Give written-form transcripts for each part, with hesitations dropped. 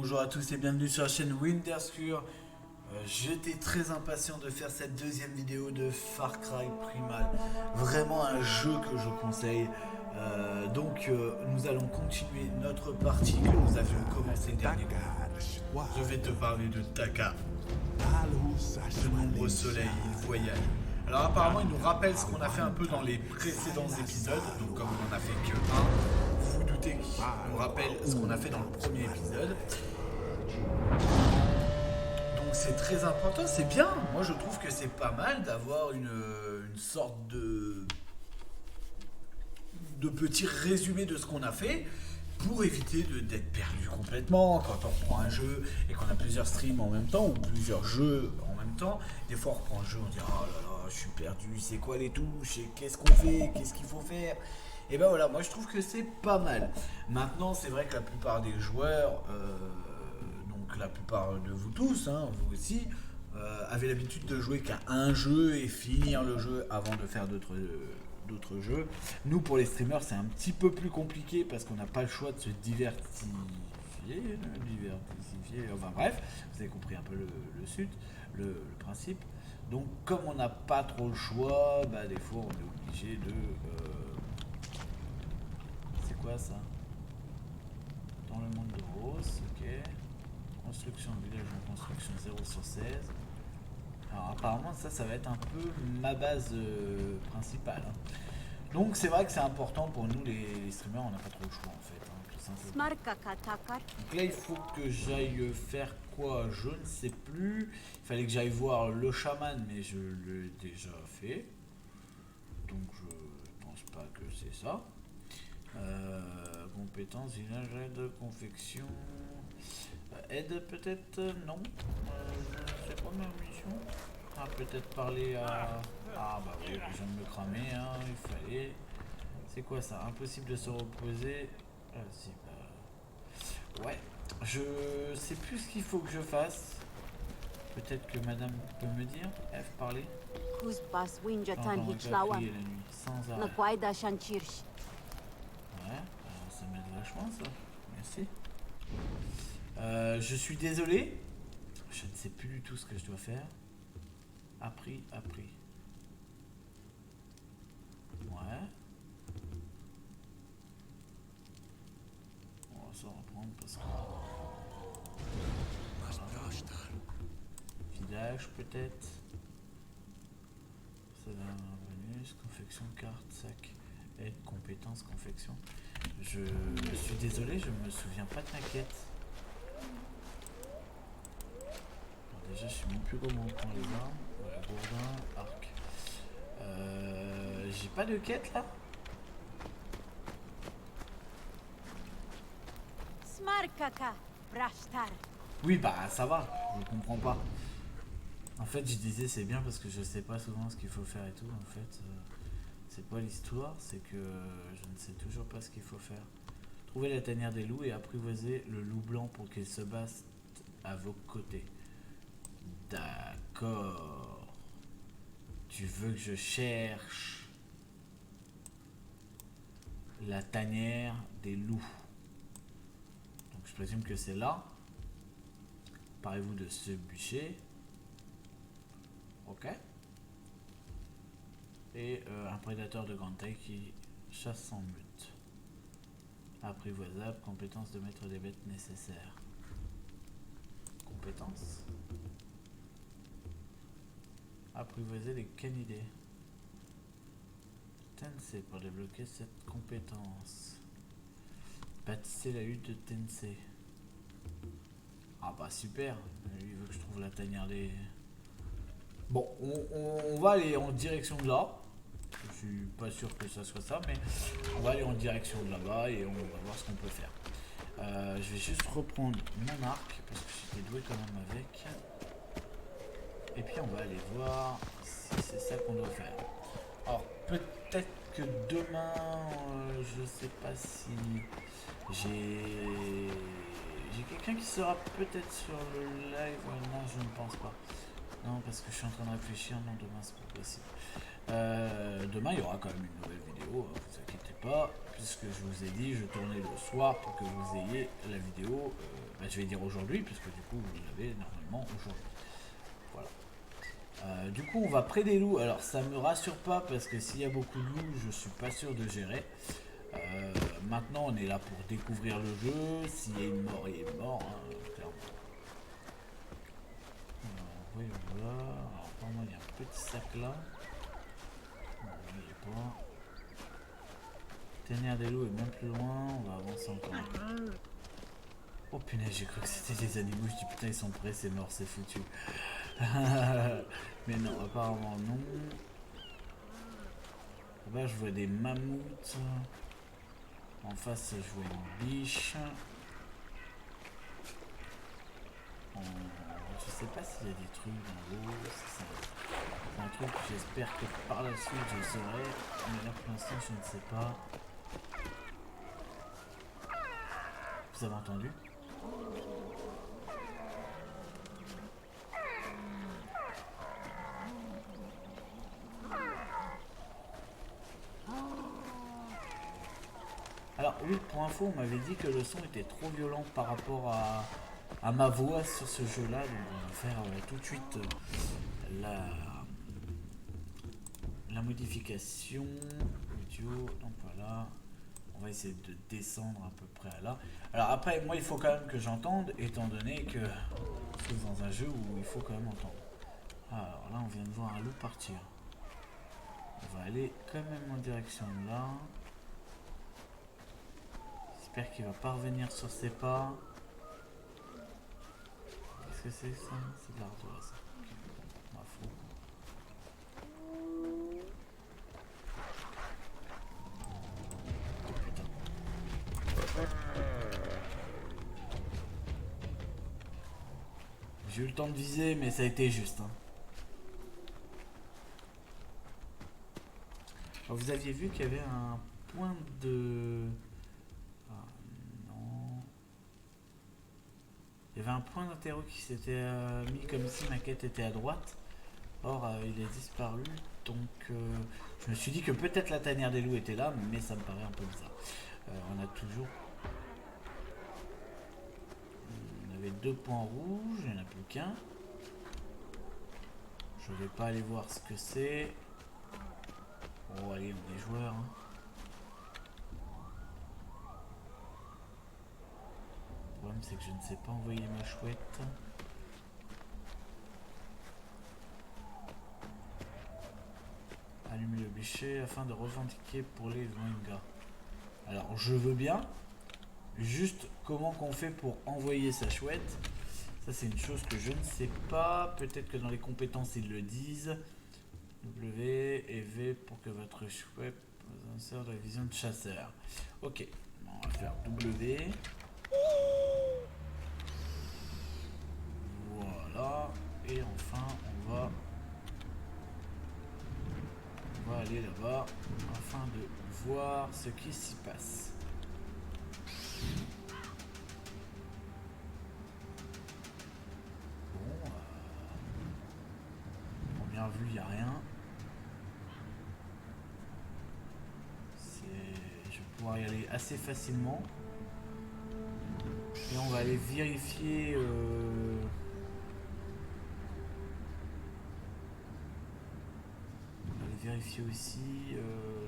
bonjour à tous et bienvenue sur la chaîne Winterscure. J'étais très impatient de faire cette deuxième vidéo de Far Cry Primal. Vraiment un jeu que je conseille. Nous allons continuer notre partie que nous avions commencé dernièrement. Je vais te parler de Taka, de nombreux soleils, il voyage. Alors apparemment il nous rappelle ce qu'on a fait un peu dans les précédents épisodes. Donc comme on en a fait que un, vous vous doutez qu'il nous rappelle ce qu'on a fait dans le premier épisode. Donc c'est très important, c'est bien. Moi je trouve que c'est pas mal d'avoir une sorte de petit résumé de ce qu'on a fait pour éviter d'être perdu complètement quand on reprend un jeu et qu'on a plusieurs streams en même temps ou plusieurs jeux en même temps. Des fois on reprend le jeu, on dit oh là là je suis perdu, c'est quoi les touches, qu'est-ce qu'on fait, qu'est-ce qu'il faut faire. Et ben voilà, moi je trouve que c'est pas mal. Maintenant c'est vrai que la plupart des joueurs, donc la plupart de vous tous, hein, vous aussi, avez l'habitude de jouer qu'à un jeu et finir le jeu avant de faire d'autres jeux. Nous, pour les streamers, c'est un petit peu plus compliqué parce qu'on n'a pas le choix de se diversifier. Enfin bref, vous avez compris un peu le principe. Donc, comme on n'a pas trop le choix, bah, des fois, on est obligé de... C'est quoi ça? Dans le monde de Rose, ok. Construction, village en construction 0/16. Alors apparemment ça va être un peu ma base principale. Hein. Donc c'est vrai que c'est important pour nous les streamers, on n'a pas trop le choix en fait. Hein, tout simplement. Donc là il faut que j'aille faire quoi? Je ne sais plus. Il fallait que j'aille voir le chaman mais je l'ai déjà fait. Donc je pense pas que c'est ça. Compétences, village, aide, confection. Aide peut-être non. C'est pas ma mission. Ah, peut-être parler à... Ah bah oui, je viens de me cramer, hein, il fallait... C'est quoi ça? Impossible de se reposer. Si, bah... Ouais, je sais plus ce qu'il faut que je fasse. Peut-être que madame peut me dire. F, parler. Sans arrêt. Ouais, ça m'aide vachement ça. Merci. Je suis désolé. Je ne sais plus du tout ce que je dois faire. Appris. Ouais. On va s'en reprendre parce que... Village peut-être. Ça donne un bonus. Confection, carte, sac. Aide, compétence, confection. Je suis désolé, je me souviens pas de ma quête. Alors déjà, je sais même plus comment on prend les armes. Voilà, gourdin, arc. J'ai pas de quête là. Oui, bah ça va, je comprends pas. En fait, je disais c'est bien parce que je sais pas souvent ce qu'il faut faire et tout. En fait, c'est pas l'histoire, c'est que je ne sais toujours pas ce qu'il faut faire. Trouvez la tanière des loups et apprivoisez le loup blanc pour qu'il se batte à vos côtés. D'accord. Tu veux que je cherche la tanière des loups. Donc je présume que c'est là. Parlez-vous de ce bûcher. Ok. Et un prédateur de grande taille qui chasse sans but. Apprivoisable, compétence de mettre des bêtes nécessaires. Compétence. Apprivoiser les canidés. Tensei pour débloquer cette compétence. Bâtissez la hutte de Tensei. Ah bah super, lui il veut que je trouve la tanière des... Bon, on va aller en direction de là. Je suis pas sûr que ça soit ça, mais on va aller en direction de là-bas et on va voir ce qu'on peut faire. Je vais juste reprendre mon arc parce que j'étais doué quand même avec. Et puis on va aller voir si c'est ça qu'on doit faire. Alors peut-être que demain, je sais pas si j'ai quelqu'un qui sera peut-être sur le live. Non, je ne pense pas. Non, parce que je suis en train de réfléchir. Non, demain c'est pas possible. Demain il y aura quand même une nouvelle vidéo. vidéo, vous inquiétez pas, puisque je vous ai dit, je tournais le soir pour que vous ayez la vidéo, je vais dire aujourd'hui, puisque du coup vous l'avez normalement aujourd'hui. Voilà. Du coup on va près des loups, alors ça me rassure pas parce que s'il y a beaucoup de loups, je suis pas sûr de gérer. Maintenant on est là pour découvrir le jeu, s'il y a une mort, il est mort, hein, clairement. Oui, voilà. Alors, apparemment, il y a un petit sac là. Non, il n'y est pas. Ténère des loups est même plus loin. On va avancer encore un peu. Oh punaise, j'ai cru que c'était des animaux. Je dis putain, ils sont prêts, c'est mort, c'est foutu. Mais non, apparemment non. Là, je vois des mammouths. En face, je vois une biche. Je sais pas s'il y a des trucs dans l'eau. C'est un truc que j'espère que par la suite je saurai. Mais là pour l'instant je ne sais pas. Vous avez entendu? Alors oui, pour info, on m'avait dit que le son était trop violent par rapport à ma voix sur ce jeu-là. Donc on va faire tout de suite la modification audio. Donc voilà. On va essayer de descendre à peu près à là. Alors après, moi, il faut quand même que j'entende, étant donné que c'est dans un jeu où il faut quand même entendre. Alors là, on vient de voir un loup partir. On va aller quand même en direction de là. J'espère qu'il va pas revenir sur ses pas. Qu'est-ce que c'est ça? C'est de l'ardoise. On va fou. Oh putain. J'ai eu le temps de viser, mais ça a été juste. Hein. Alors, vous aviez vu qu'il y avait un point de... Ah, non. Il y avait un point d'interro qui s'était mis comme si ma quête était à droite. Or, il a disparu. Donc, je me suis dit que peut-être la tanière des loups était là, mais ça me paraît un peu bizarre. On a toujours... On avait 2 points rouges, il n'y en a plus qu'un. Je vais pas aller voir ce que c'est. Oh, allez, on est joueurs. Hein. Le problème, c'est que je ne sais pas envoyer ma chouette. Allumer le bûcher afin de revendiquer pour les Vengas. Alors, je veux bien. Juste comment qu'on fait pour envoyer sa chouette. Ça, c'est une chose que je ne sais pas. Peut-être que dans les compétences, ils le disent. W et V pour que votre chouette vous insère de la vision de chasseur. Ok, on va faire W. Voilà. Et enfin, on va aller là-bas afin de voir ce qui s'y passe. Bon, bien vu, il n'y a rien. Je vais pouvoir y aller assez facilement. Et on va aller vérifier... vérifier aussi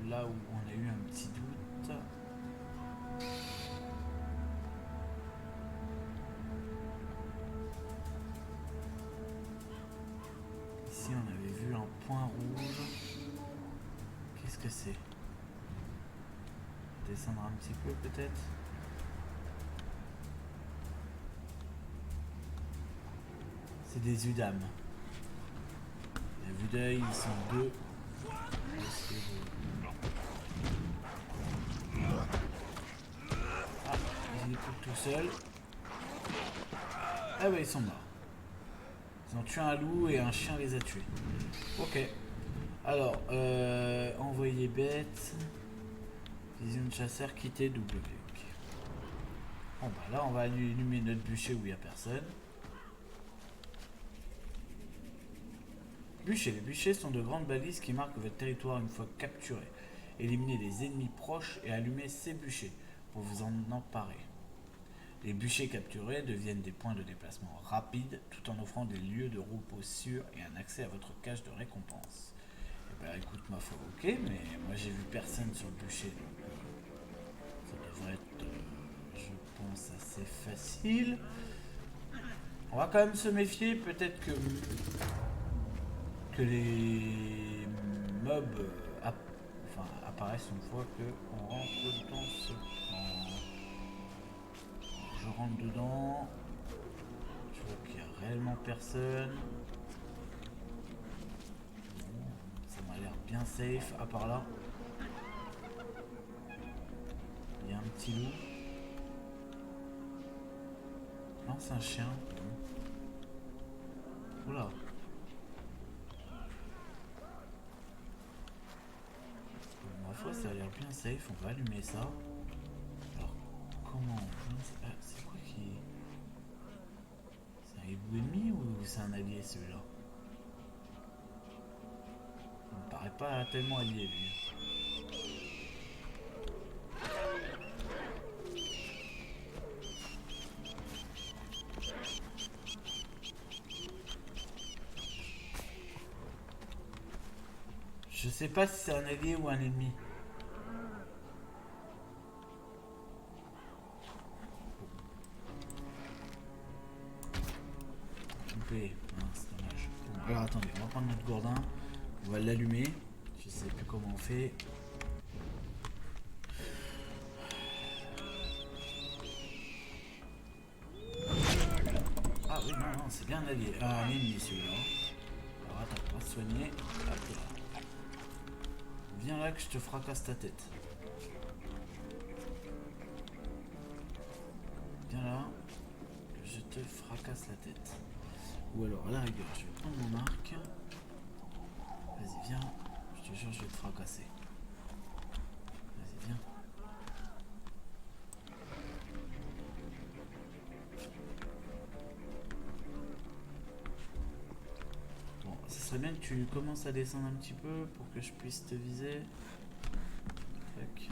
là où on a eu un petit doute. Ici on avait vu un point rouge. Qu'est-ce que c'est? Descendre un petit peu peut-être. C'est des udam. La vue d'œil, ils sont 2. Ah, ils écoutent tout seuls. Ah ouais, ils sont morts. Ils ont tué un loup et un chien les a tués. Ok. Alors, envoyer bête. Vision de chasseur, quitter W. Okay. Bon bah là, on va allumer notre bûcher où il n'y a personne. Bûcher. Les bûchers sont de grandes balises qui marquent votre territoire une fois capturé. Éliminez les ennemis proches et allumez ces bûchers pour vous en emparer. Les bûchers capturés deviennent des points de déplacement rapides tout en offrant des lieux de repos sûrs et un accès à votre cache de récompense. Eh ben écoute ma foi, ok, mais moi j'ai vu personne sur le bûcher, donc ça devrait être, je pense, assez facile. On va quand même se méfier, peut-être que les mobs apparaissent une fois qu'on rentre dans ce camp. Je rentre dedans. Je vois qu'il n'y a réellement personne. Bon, ça m'a l'air bien safe. À part là, il y a un petit loup. Non, c'est un chien. Oula. Ma foi, ça a l'air bien safe. On va allumer ça. Alors, comment? Je ne sais pas. C'est quoi qui... C'est un hibou ennemi ou c'est un allié celui-là? Il me paraît pas tellement allié lui. Je sais pas si c'est un allié ou un ennemi. Loupé. Ah, c'est dommage. Bon, alors attendez, on va prendre notre gourdin. On va l'allumer. Je sais plus comment on fait. Ah oui, non, c'est bien un allié. Ah, un ennemi celui-là. Alors attends, on va se soigner. Hop là. Viens là que je te fracasse ta tête. Viens là que je te fracasse la tête. Ou alors à la rigueur, je vais prendre mon arc. Vas-y, viens. Je te jure, je vais te fracasser. Vas-y, viens. Bon, ce serait bien que tu commences à descendre un petit peu pour que je puisse te viser. Tac. Il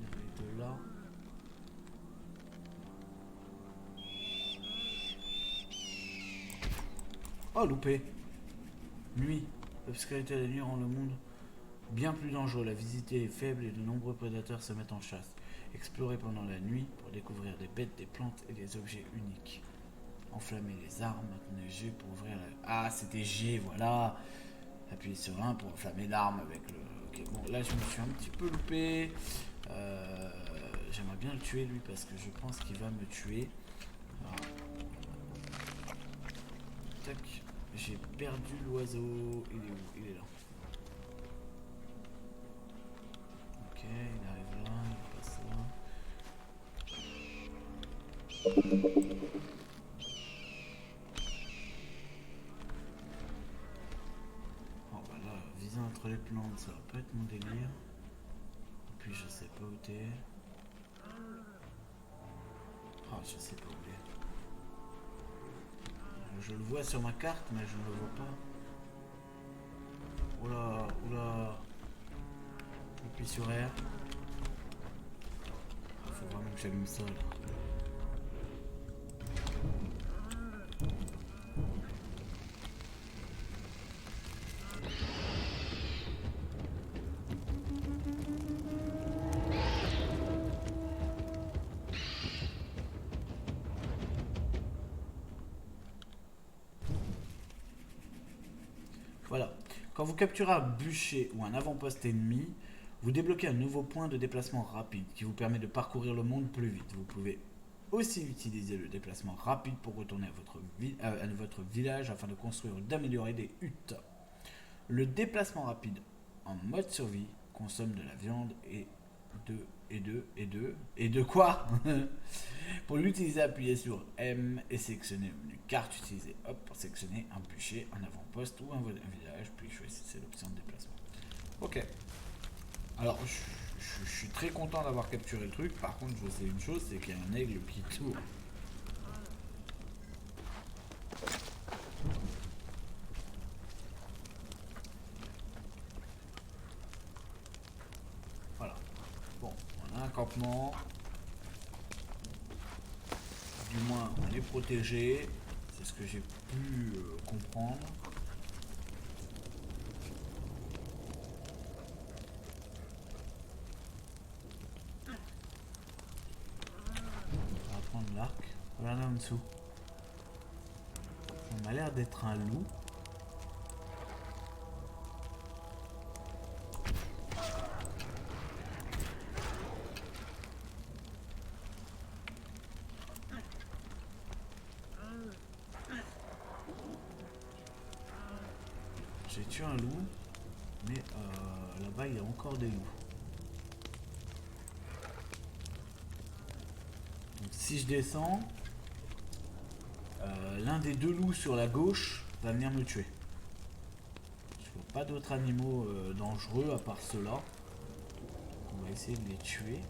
arrive de là. Oh, loupé. Nuit. L'obscurité de la nuit rend le monde bien plus dangereux. La visite est faible et de nombreux prédateurs se mettent en chasse. Explorez pendant la nuit pour découvrir des bêtes, des plantes et des objets uniques. Enflammez les armes, maintenez G pour ouvrir la... Ah, c'était G, voilà. Appuyez sur 1 pour enflammer l'arme avec le... Ok, bon, là je me suis un petit peu loupé. J'aimerais bien le tuer lui parce que je pense qu'il va me tuer. Alors... Tac. J'ai perdu l'oiseau. Il est où? Il est là. Ok, il arrive là, il passe là. Bon bah là, viser entre les plantes, ça va pas être mon délire. Et puis je sais pas où t'es. Ah, je sais pas où il est. Je le vois sur ma carte, mais je ne le vois pas. Oula, oula. J'appuie sur R. Faut vraiment que j'allume ça là. Voilà. Quand vous capturez un bûcher ou un avant-poste ennemi, vous débloquez un nouveau point de déplacement rapide qui vous permet de parcourir le monde plus vite. Vous pouvez aussi utiliser le déplacement rapide pour retourner à votre village afin de construire ou d'améliorer des huttes. Le déplacement rapide en mode survie consomme de la viande et de quoi? Pour l'utiliser, appuyez sur M et sélectionnez le menu carte. Utilisez hop pour sélectionner un bûcher, un avant-poste ou un village, puis choisissez l'option de déplacement. Ok. Alors, je suis très content d'avoir capturé le truc. Par contre, je sais une chose, c'est qu'il y a un aigle qui tourne. a un campement. Du moins, on est protégé. C'est ce que j'ai pu comprendre. On va prendre l'arc. Regardez en dessous. On a l'air d'être un loup. J'ai tué un loup, mais là-bas il y a encore des loups. Donc si je descends, l'un des deux loups sur la gauche va venir me tuer. Je vois pas d'autres animaux dangereux à part ceux-là. On va essayer de les tuer.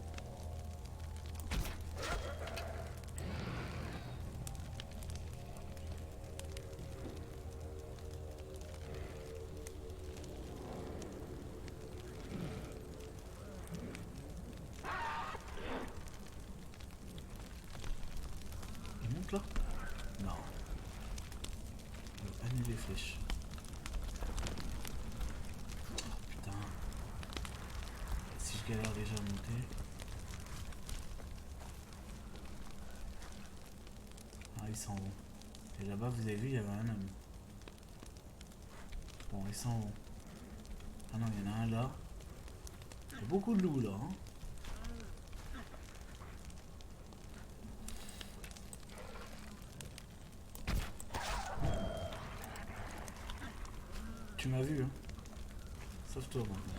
Il monte là? Non. Annuler les flèches. Oh, putain. Si je galère déjà à monter. Ah, ils s'en vont. Et là-bas, vous avez vu, il y avait un homme. Bon, ils s'en vont. Ah non, il y en a un là. Il y a beaucoup de loups là. Hein. Tu m'as vu, hein. Sauve-toi maintenant.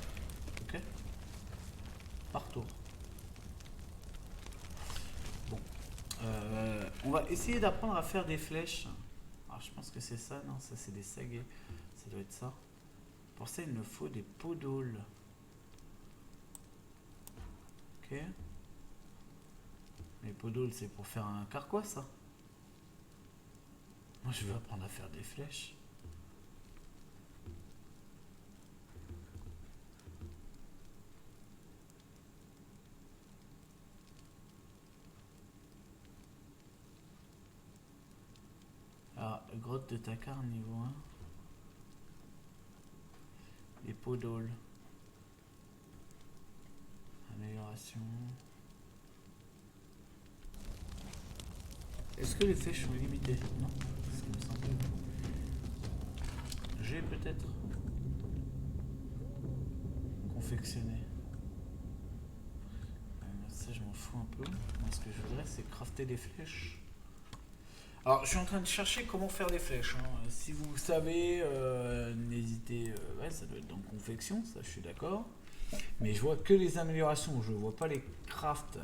Ok? Pars-toi. Bon. On va essayer d'apprendre à faire des flèches. Alors je pense que c'est ça, non? Ça c'est des saguets. Ça doit être ça. Pour ça, il me faut des podaules. Ok. Les podaules, c'est pour faire un carquois, ça. Moi, je veux apprendre à faire des flèches. Alors, grotte de Takar, niveau 1. Les podaules. Amélioration. Est-ce que les flèches sont limitées? Non, c'est ce qui me semble. J'ai peut-être confectionné. Ça, je m'en fous un peu. Moi, ce que je voudrais, c'est crafter des flèches. Alors, je suis en train de chercher comment faire des flèches. Hein. Si vous savez, n'hésitez. Ouais, ça doit être dans confection, ça, je suis d'accord. Mais je vois que les améliorations, je vois pas les crafts.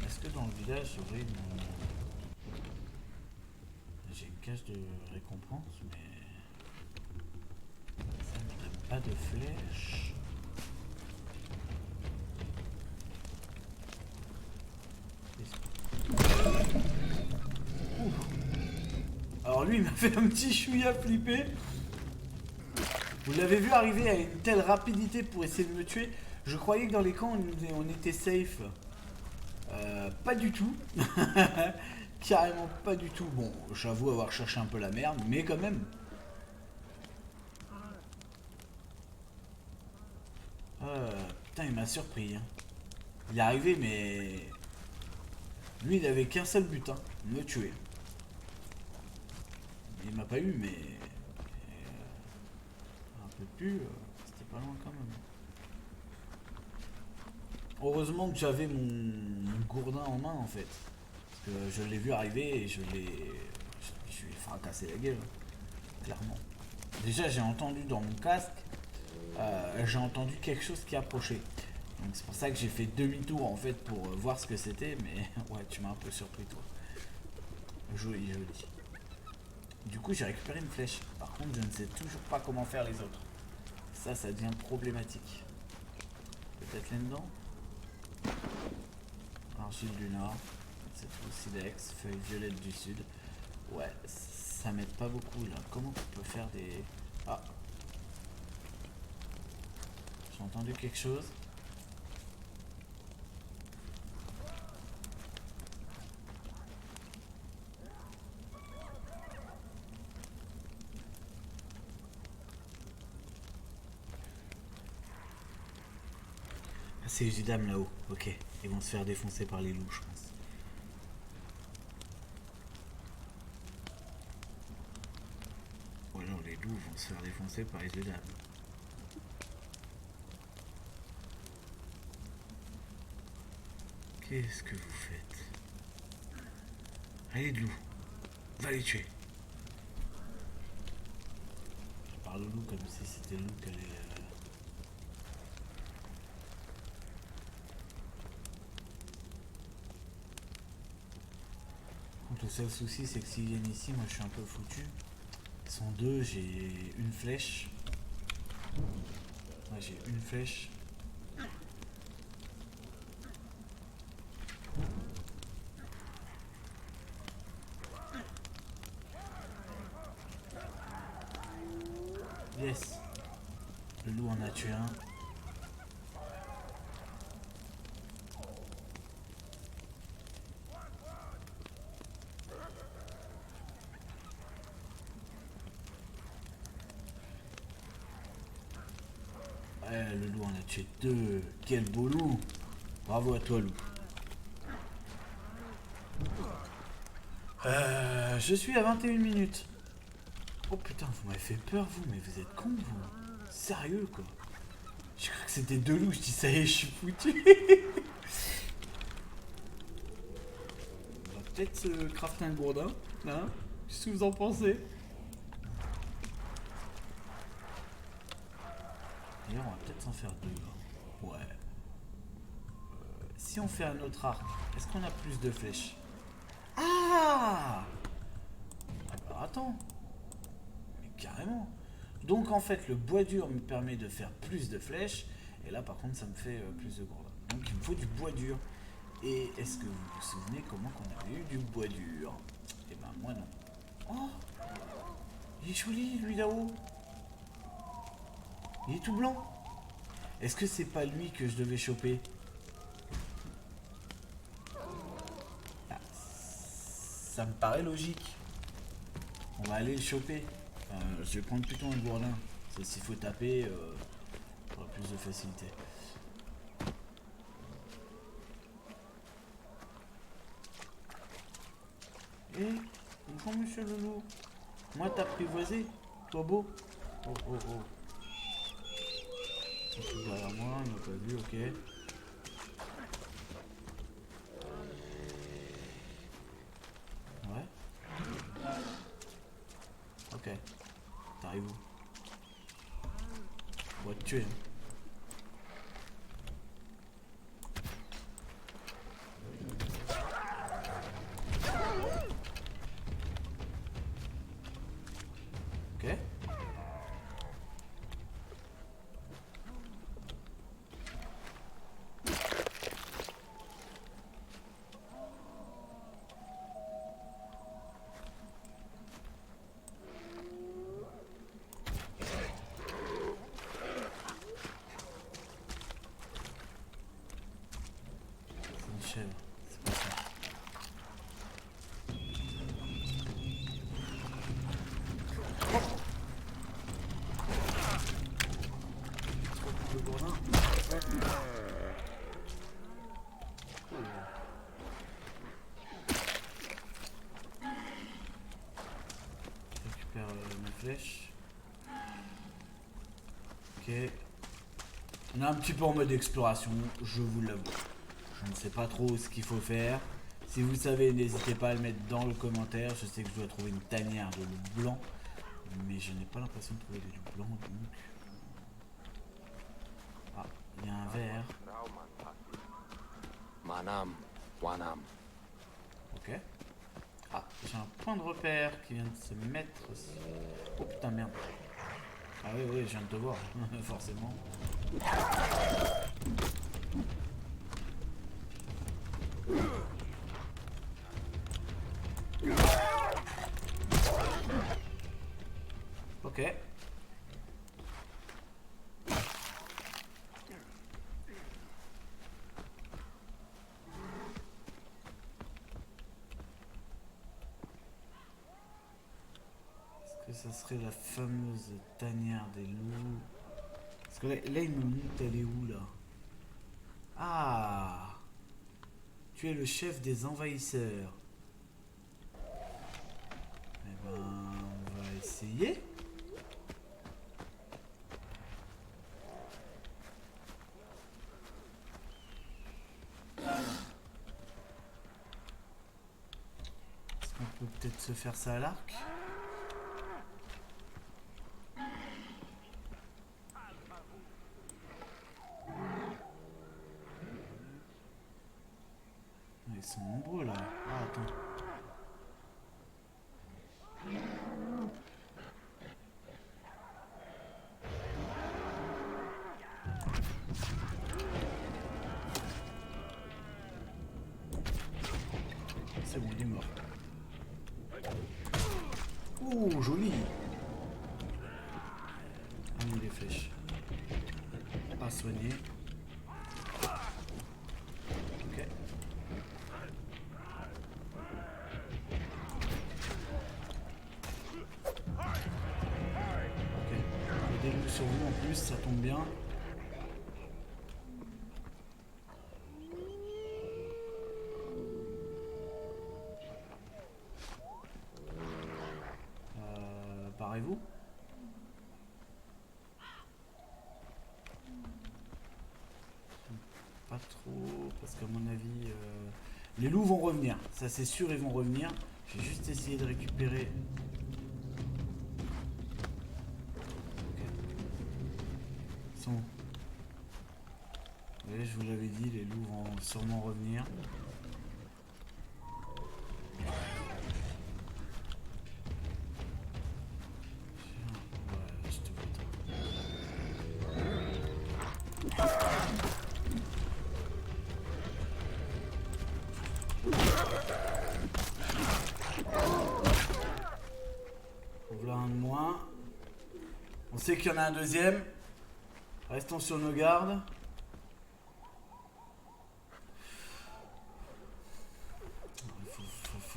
Est-ce que dans le village, j'aurais une... J'ai une cage de récompense, mais... Ça ne me donne pas de flèches. Alors lui, il m'a fait un petit chouïa flipper. Vous l'avez vu arriver à une telle rapidité pour essayer de me tuer. Je croyais que dans les camps, on était safe. Pas du tout. Carrément pas du tout. Bon, j'avoue avoir cherché un peu la merde, mais quand même. Putain, il m'a surpris. Hein. Il est arrivé, mais... Lui, il avait qu'un seul but, hein, me tuer. Il m'a pas eu, mais... un peu plus, c'était pas loin quand même. Heureusement que j'avais mon gourdin en main, en fait. Parce que je l'ai vu arriver et je lui ai fracassé la gueule. Clairement. Déjà, j'ai entendu dans mon casque, j'ai entendu quelque chose qui approchait. Donc c'est pour ça que j'ai fait demi-tour en fait pour voir ce que c'était, mais ouais, tu m'as un peu surpris toi. Joli, joli. Du coup, j'ai récupéré une flèche. Par contre, je ne sais toujours pas comment faire les autres. Ça devient problématique. peut-être là-dedans. Argile du Nord. Cette silex, feuille violette du Sud. Ouais, ça m'aide pas beaucoup là. Comment on peut faire des... Ah. J'ai entendu quelque chose. Ah, c'est les dames là-haut. Ok. Ils vont se faire défoncer par les loups, je pense. Ou alors les loups vont se faire défoncer par les dames. Qu'est-ce que vous faites? Allez, de loup. Va les tuer. Je parle au loup comme si c'était le loup qui allait... Donc le seul souci, c'est que s'ils viennent ici, moi je suis un peu foutu. Ils sont deux, j'ai une flèche. Ouais, j'ai une flèche. Yes. Le loup en a tué un. Ouais, le loup en a tué deux. Quel beau loup. Bravo à toi, loup. Je suis à 21 minutes. Oh putain, vous m'avez fait peur, vous, mais vous êtes cons, vous. Sérieux, quoi. Je crois que c'était deux loups, je dis ça y est, je suis foutu. On va peut-être se crafter un gourdin, hein. Qu'est-ce que vous en pensez? D'ailleurs, on va peut-être s'en faire deux, là. Ouais. Si on fait un autre arc, est-ce qu'on a plus de flèches? Ah! Alors attends. Mais carrément. Donc en fait, le bois dur me permet de faire plus de flèches. Et là, par contre, ça me fait plus de gourdins. Donc il me faut du bois dur. Et est-ce que vous vous souvenez comment qu'on avait eu du bois dur? Eh ben moi non. Oh! Il est joli, lui là-haut. Il est tout blanc. Est-ce que c'est pas lui que je devais choper? Ah, ça me paraît logique. On va aller le choper. Je vais prendre plutôt un gourdin. S'il faut taper, pour plus de facilité. Eh, bonjour monsieur le loup. Moi t'as apprivoisé, toi beau. Oh oh oh. Un truc derrière moi, il m'a pas vu, ok. Ouais. Ok. T'arrives où? On va te tuer. Hein. Ok. C'est une chèvre. C'est pas ça. Le gourdin. Je récupère mes flèches. Ok. On est un petit peu en mode exploration, je vous l'avoue. Je ne sais pas trop ce qu'il faut faire. Si vous savez, n'hésitez pas à le mettre dans le commentaire. Je sais que je dois trouver une tanière de loup blanc. Mais je n'ai pas l'impression de trouver des loups blancs. Donc... Ah, il y a un verre. Manam, Wanam. Ok. Ah, j'ai un point de repère qui vient de se mettre... Oh putain, merde. Ah oui, oui, je viens de te voir, forcément. Ok. Est-ce que ça serait la fameuse tanière des loups? Parce que là il me montre, elle est où là? Ah! Tu es le chef des envahisseurs. Eh ben, on va essayer. Est-ce qu'on peut peut-être se faire ça à l'arc? Ils sont nombreux là. Ah, attends. C'est bon, il est mort. Oh, joli. Ah, il est flèches. Pas soigné. Ok. Ok. Il y a des loups sur vous en plus, ça tombe bien. Barrez-vous. Pas trop, parce qu'à mon avis, les loups vont revenir. Ça c'est sûr, ils vont revenir. Je vais juste essayer de récupérer. Ok. Ils sont où? Oui, je vous l'avais dit, les loups vont sûrement revenir. Ouais, je te vois. Voilà un de moins. On sait qu'il y en a un deuxième. Restons sur nos gardes. Il faut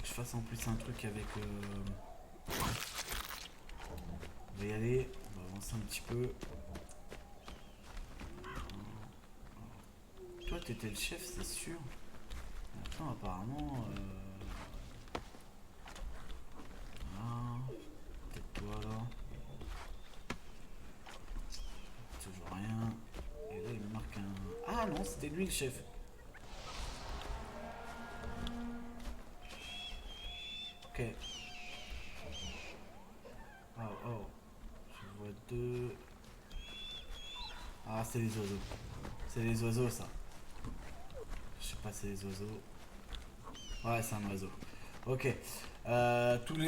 que je fasse en plus un truc avec... On va y aller. On va avancer un petit peu. Toi, t'étais le chef, c'est sûr. Attends, apparemment... Ah, peut-être toi là. Toujours rien. Et là, il me marque un... Ah non, c'était lui le chef. Ok. Oh, oh. Je vois deux... Ah, c'est les oiseaux. C'est les oiseaux, ça. Je sais pas, c'est les oiseaux. Ouais, c'est un oiseau. Ok.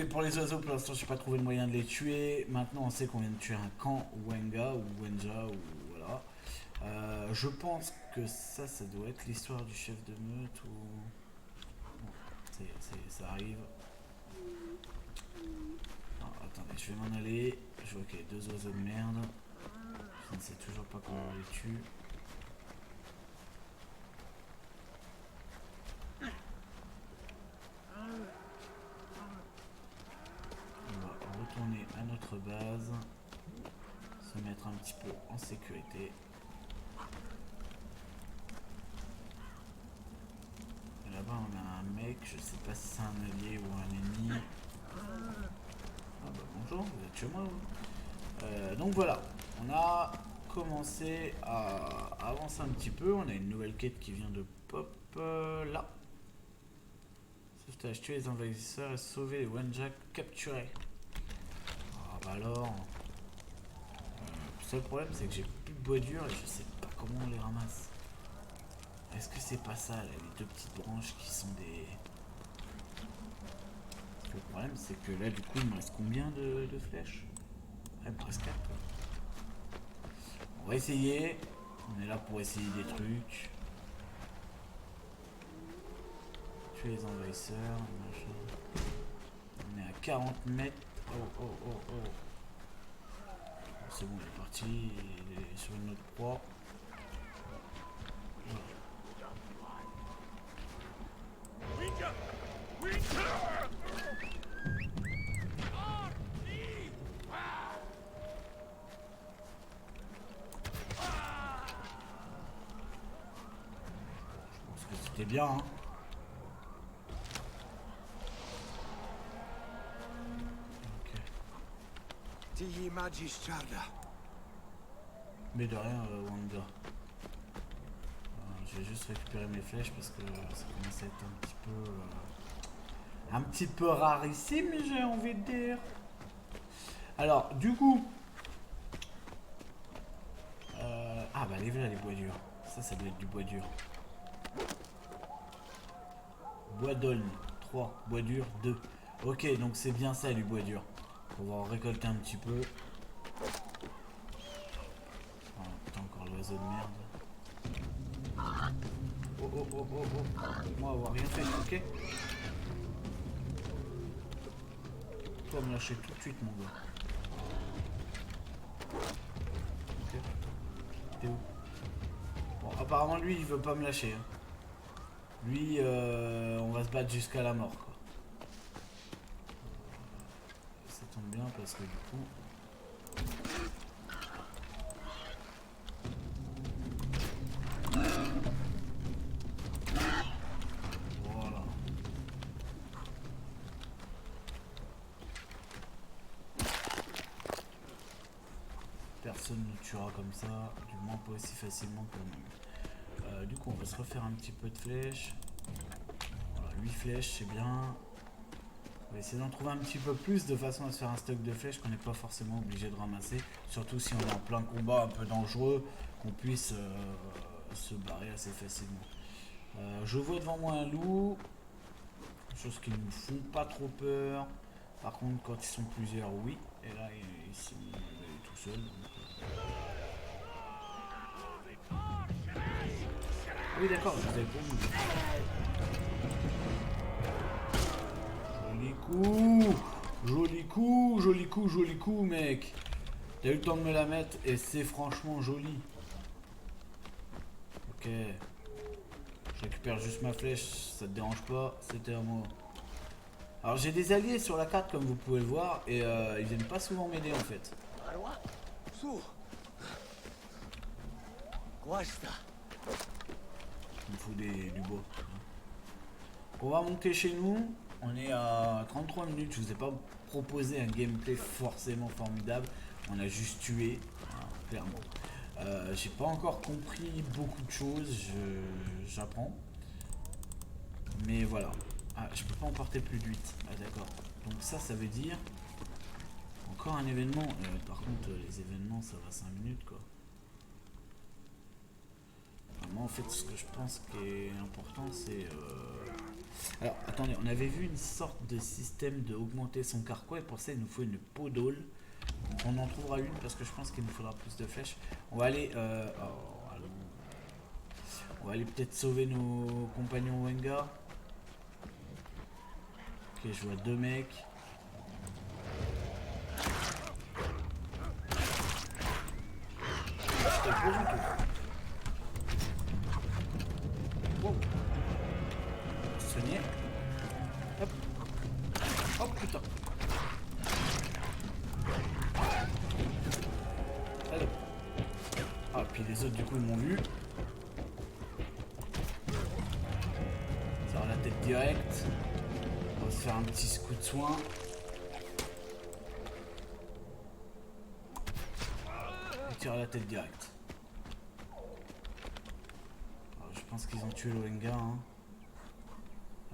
Pour les oiseaux, pour l'instant, j'ai pas trouvé le moyen de les tuer. Maintenant, on sait qu'on vient de tuer un camp Wenga ou Wenja ou voilà. Je pense que ça doit être l'histoire du chef de meute ou. Bon, ça arrive. Non, attendez, je vais m'en aller. Je vois qu'il y a deux oiseaux de merde. Je ne sais toujours pas comment on les tue. On va retourner à notre base. Se mettre un petit peu en sécurité. Là-bas on a un mec, je sais pas si c'est un allié ou un ennemi. Ah bah bonjour, vous êtes chez moi vous. Donc voilà, on a commencé à avancer un petit peu. On a une nouvelle quête qui vient de pop là. Sauvetage, tuer les envahisseurs et sauver les Wenja capturés. Ah bah alors. Le seul problème c'est que j'ai plus de bois dur et je sais pas comment on les ramasse. Est-ce que c'est pas ça là, les deux petites branches qui sont des... Le problème c'est que là du coup il me reste combien de flèches? Il me reste 4. On va essayer. On est là pour essayer des trucs. Tuer les envahisseurs, machin. On est à 40 mètres. Oh. C'est bon, il est parti. Il est sur une autre proie. C'était bien, hein. Ok. Mais de rien, Wanga. Je vais juste récupérer mes flèches parce que ça commence à être un petit peu rarissime, j'ai envie de dire. Alors, du coup... ah bah les bois durs. Ça doit être du bois dur. Bois d'aulne, 3. Bois dur, 2. Ok, donc c'est bien ça du bois dur. On va en récolter un petit peu. Oh, putain, encore l'oiseau de merde. Oh. Moi, avoir rien fait, ok? Toi, me lâcher tout de suite, mon gars. Ok. T'es où? Bon, apparemment, lui, il veut pas me lâcher. Hein. Lui, on va se battre jusqu'à la mort, quoi. Ça tombe bien parce que du coup... Voilà. Personne ne tuera comme ça, du moins pas aussi facilement que nous. Du coup, on va se refaire un petit peu de flèches. Voilà, 8 flèches, c'est bien. On va essayer d'en trouver un petit peu plus de façon à se faire un stock de flèches qu'on n'est pas forcément obligé de ramasser. Surtout si on est en plein combat un peu dangereux, qu'on puisse se barrer assez facilement. Je vois devant moi un loup. Choses qui ne nous font pas trop peur. Par contre, quand ils sont plusieurs, oui. Et là, ici, il est tout seul. Oui, d'accord, je vous avais pas joli coup, mec. T'as eu le temps de me la mettre et c'est franchement joli. Ok. Je récupère juste ma flèche, ça te dérange pas, c'était à moi. Alors j'ai des alliés sur la carte comme vous pouvez le voir et ils viennent pas souvent m'aider en fait. Il me faut du bois. On va monter chez nous. On est à 33 minutes. Je vous ai pas proposé un gameplay forcément formidable. On a juste tué, hein, clairement. J'ai pas encore compris beaucoup de choses. J'apprends. Mais voilà. Ah, je peux pas emporter plus de 8. Ah d'accord. Donc ça veut dire encore un événement. Par contre, les événements, ça va 5 minutes quoi. Moi en fait ce que je pense qui est important c'est... Alors attendez, on avait vu une sorte de système de augmenter son carquois et pour ça il nous faut une peau d'aule. On en trouvera une parce que je pense qu'il nous faudra plus de flèches. On va aller... on va aller peut-être sauver nos compagnons Wenga. Ok, je vois 2 mecs. C'était gros du tout. Wow. Soigner. Hop. Oh putain. Allez. Ah, puis les autres du coup ils m'ont vu. Ça va la tête directe. On va se faire un petit coup de soin. Et tire à la tête directe. Je pense qu'ils ont tué le Wenga. Hein.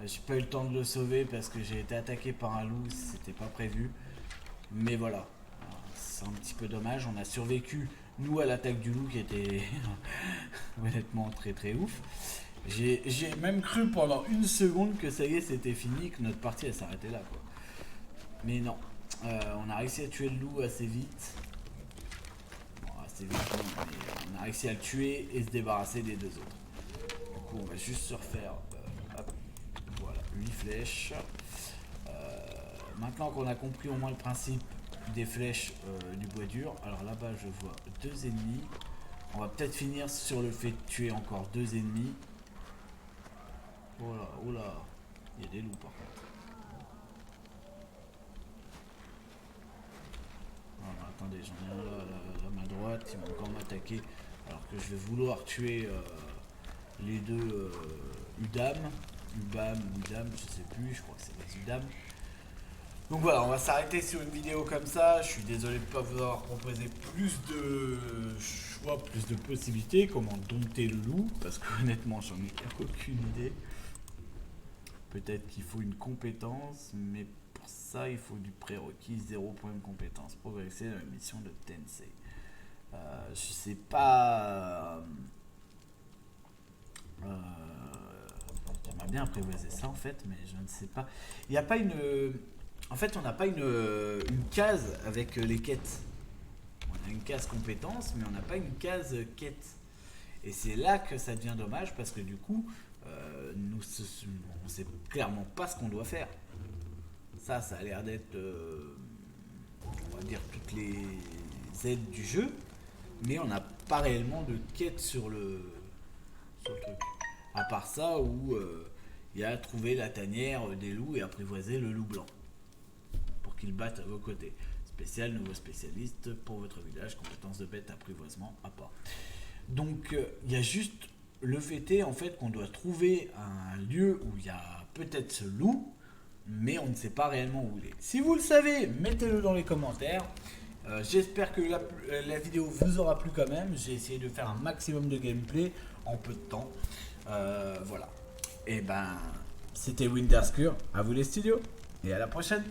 J'ai pas eu le temps de le sauver parce que j'ai été attaqué par un loup, c'était pas prévu. Mais voilà, c'est un petit peu dommage. On a survécu, nous, à l'attaque du loup qui était honnêtement très ouf. J'ai même cru pendant une seconde que ça y est, c'était fini, que notre partie elle s'arrêtait là quoi. Mais non, on a réussi à tuer le loup assez vite. Bon, assez vite, mais on a réussi à le tuer et se débarrasser des deux autres. Du coup, on va juste se refaire, hop, voilà, 8 flèches. Maintenant qu'on a compris au moins le principe des flèches du bois dur, alors là-bas je vois 2 ennemis. On va peut-être finir sur le fait de tuer encore 2 ennemis. Oh là, il y a des loups par contre. Alors, attendez, j'en ai un là, à ma droite, ils vont encore m'attaquer. Alors que je vais vouloir tuer les deux Udam, Ubam, Udam, je sais plus, je crois que c'est les Udam. Donc voilà, on va s'arrêter sur une vidéo comme ça. Je suis désolé de ne pas vous avoir proposé plus de choix, plus de possibilités, comment dompter le loup, parce que honnêtement, j'en ai aucune idée. Peut-être qu'il faut une compétence, mais pour ça, il faut du prérequis 0 point de compétence. Progresser dans la mission de Tensei. Je sais pas. J'aimerais bien apprivoiser ça en fait, mais je ne sais pas. Il n'y a pas une. En fait, on n'a pas une case avec les quêtes. On a une case compétence, mais on n'a pas une case quête. Et c'est là que ça devient dommage parce que du coup, on ne sait clairement pas ce qu'on doit faire. Ça a l'air d'être, on va dire, toutes les aides du jeu, mais on n'a pas réellement de quête sur le truc. À part ça, où il y a trouver la tanière des loups et apprivoiser le loup blanc pour qu'il batte à vos côtés. Spécial, nouveau spécialiste pour votre village, compétence de bête, apprivoisement à part. Donc il y a juste le fait en fait qu'on doit trouver un lieu où il y a peut-être ce loup, mais on ne sait pas réellement où il est. Si vous le savez, mettez-le dans les commentaires. J'espère que la vidéo vous aura plu quand même. J'ai essayé de faire un maximum de gameplay en peu de temps. Voilà. Et ben, c'était Winterscure. À vous les studios. Et à la prochaine.